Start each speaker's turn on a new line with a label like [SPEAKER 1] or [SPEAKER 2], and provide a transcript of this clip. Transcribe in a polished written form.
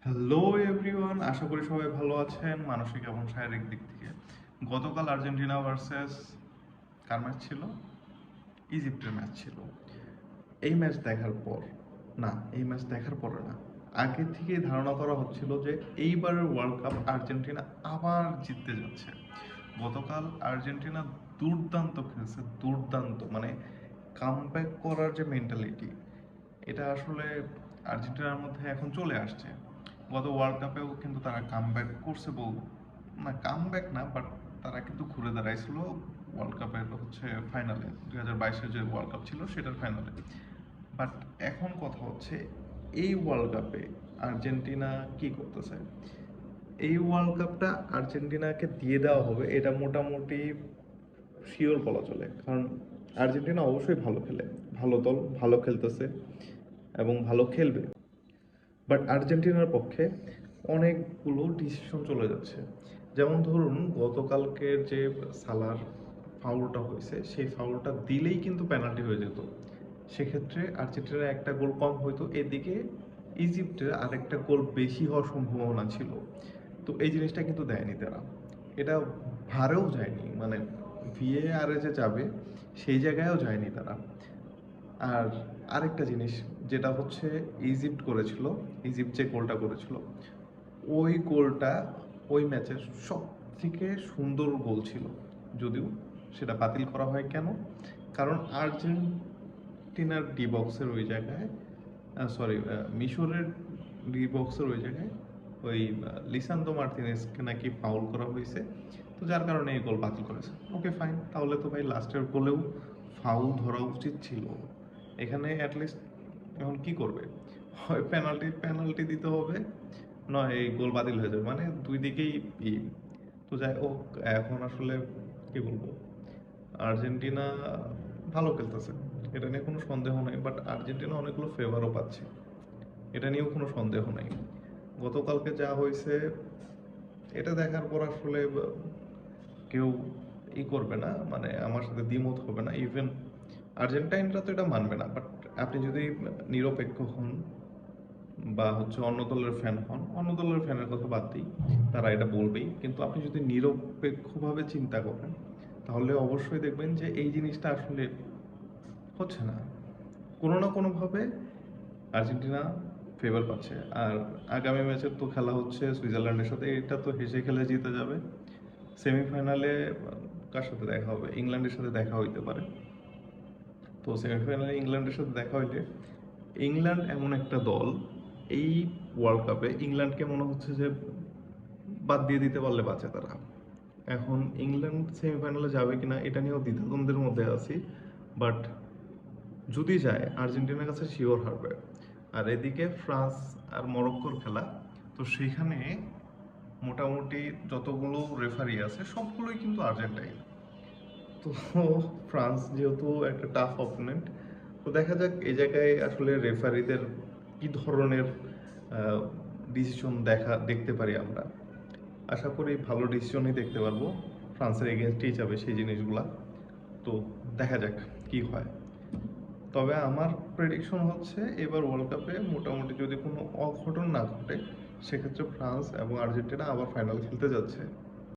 [SPEAKER 1] Hello everyone, আশা করি সবাই ভালো আছেন মানসিক এবং শারীরিক দিক থেকে। গতকাল আর্জেন্টিনা ভার্সেস কার ম্যাচ ছিল? ইজিপ্টের ম্যাচ ছিল। এই ম্যাচ দেখার পর, না এই ম্যাচ দেখার পরে না, আগে থেকেই ধারণা করা হচ্ছিল যে এইবারের ওয়ার্ল্ড কাপ আর্জেন্টিনা আবার জিততে যাচ্ছে। গতকাল আর্জেন্টিনা দুর্দান্ত খেলছে, দুর্দান্ত, মানে কামব্যাক করার যে মেন্টালিটি, এটা আসলে আর্জেন্টিনার মধ্যে এখন চলে আসছে। গত ওয়ার্ল্ড কাপেও কিন্তু তারা কামব্যাক করছে, না কামব্যাক না, বাট তারা কিন্তু ঘুরে দাঁড়াইছিল ওয়ার্ল্ড কাপের ফাইনালে, 2022-এর যে ওয়ার্ল্ড কাপ ছিল সেটার ফাইনালে। বাট এখন কথা হচ্ছে, এই ওয়ার্ল্ড কাপে আর্জেন্টিনা কি করতেছে? এই ওয়ার্ল্ড কাপটা আর্জেন্টিনাকে দিয়ে দেওয়া হবে, এটা মোটামুটি শিওর বলা চলে। কারণ আর্জেন্টিনা অবশ্যই ভালো খেলে, ভালো দল, ভালো খেলতেছে এবং ভালো খেলবে। বাট আর্জেন্টিনার পক্ষে অনেকগুলো ডিসিশন চলে যাচ্ছে। যেমন ধরুন, গতকালকের যে সালার ফাউলটা হয়েছে, সেই ফাউলটা দিলেই কিন্তু পেনাল্টি হয়ে যেত। সেক্ষেত্রে আর্জেন্টিনার একটা গোল কম হইতো, এদিকে ইজিপ্টের আরেকটা গোল বেশি হওয়ার সম্ভাবনা ছিল। তো এই জিনিসটা কিন্তু দেয়নি তারা, এটা ভারেও যায়নি, মানে ভিএআরে যে যাবে সেই জায়গায়ও যায়নি তারা। আর আরেকটা জিনিস যেটা হচ্ছে, ইজিপ্ট করেছিল, ইজিপ্ট যে গোলটা করেছিল, ওই গোলটা ওই ম্যাচের সব থেকে সুন্দর গোল ছিল। যদিও সেটা বাতিল করা হয় কেন? কারণ আর্জেন্টিনার ডি বক্সের ওই জায়গায়, সরি, মিশরের ডি বক্সের ওই জায়গায় ওই লিসান্দ্রো মার্তিনেজকে নাকি ফাউল করা হয়েছে, তো যার কারণে এই গোল বাতিল করেছে। ওকে ফাইন, তাহলে তো ভাই লাস্টের গোলেও ফাউল ধরা উচিত ছিল। এখানে অ্যাটলিস্ট এখন কি করবে? হয় পেনাল্টি দিতে হবে, নয় এই গোল বাতিল হয়ে যাবে, মানে দুই দিকেই ই। তো যাই হোক, এখন আসলে কি বলবো, আর্জেন্টিনা ভালো খেলতেছে, এটা নিয়ে কোনো সন্দেহ নাই। বাট আর্জেন্টিনা অনেকগুলো ফেভারও পাচ্ছে, এটা নিয়েও কোনো সন্দেহ নাই। গতকালকে যা হয়েছে, এটা দেখার পর আসলে কেউ করবে না, মানে আমার সাথে দ্বিমত হবে না। ইভেন আর্জেন্টাইনরা তো এটা মানবে না, বাট আপনি যদি নিরপেক্ষ হন বা অন্য দলের ফ্যান হন, অন্য দলের ফ্যানের কথা বাদ দিই, তারা এটা বলবেই। কিন্তু আপনি যদি নিরপেক্ষভাবে চিন্তা করেন, তাহলে অবশ্যই দেখবেন যে এই জিনিসটা আসলে হচ্ছে না, কোনো না কোনোভাবে আর্জেন্টিনা ফেভার পাচ্ছে। আর আগামী ম্যাচের তো খেলা হচ্ছে সুইজারল্যান্ডের সাথে, এটা তো হেসে খেলে জিতে যাবে। সেমিফাইনালে কার সাথে দেখা হবে? ইংল্যান্ডের সাথে দেখা হইতে পারে। তো সেমিফাইনালে ইংল্যান্ডের সাথে দেখা হইলে, ইংল্যান্ড এমন একটা দল, এই ওয়ার্ল্ড কাপে ইংল্যান্ডকে মনে হচ্ছে যে বাদ দিয়ে দিতে পারলে বাঁচে তারা। এখন ইংল্যান্ড সেমিফাইনালে যাবে কিনা এটা নিয়েও দ্বিধাদ্বন্দ্বের মধ্যে আছি। বাট যদি যায়, আর্জেন্টিনার কাছে শিওর হারবে। আর এদিকে ফ্রান্স আর মরক্কোর খেলা, তো সেখানে মোটামুটি যতগুলো রেফারি আছে সবগুলোই কিন্তু আর্জেন্টাইন। তো ফ্রান্স যেহেতু একটা টাফ অপোনেন্ট, তো দেখা যাক এই জায়গায় আসলে রেফারিদের কি ধরনের ডিসিশন দেখতে পারি আমরা। আশা করি ভালো ডিসিশনই দেখতে পারবো, ফ্রান্সের এগেনস্টেই যাবে সেই জিনিসগুলা। তো দেখা যাক কি হয়। তবে আমার প্রেডিকশন হচ্ছে, এবার ওয়ার্ল্ড কাপে মোটামুটি যদি কোনো অঘটন না ঘটে, সেক্ষেত্রে ফ্রান্স এবং আর্জেন্টিনা আবার ফাইনাল খেলতে যাচ্ছে।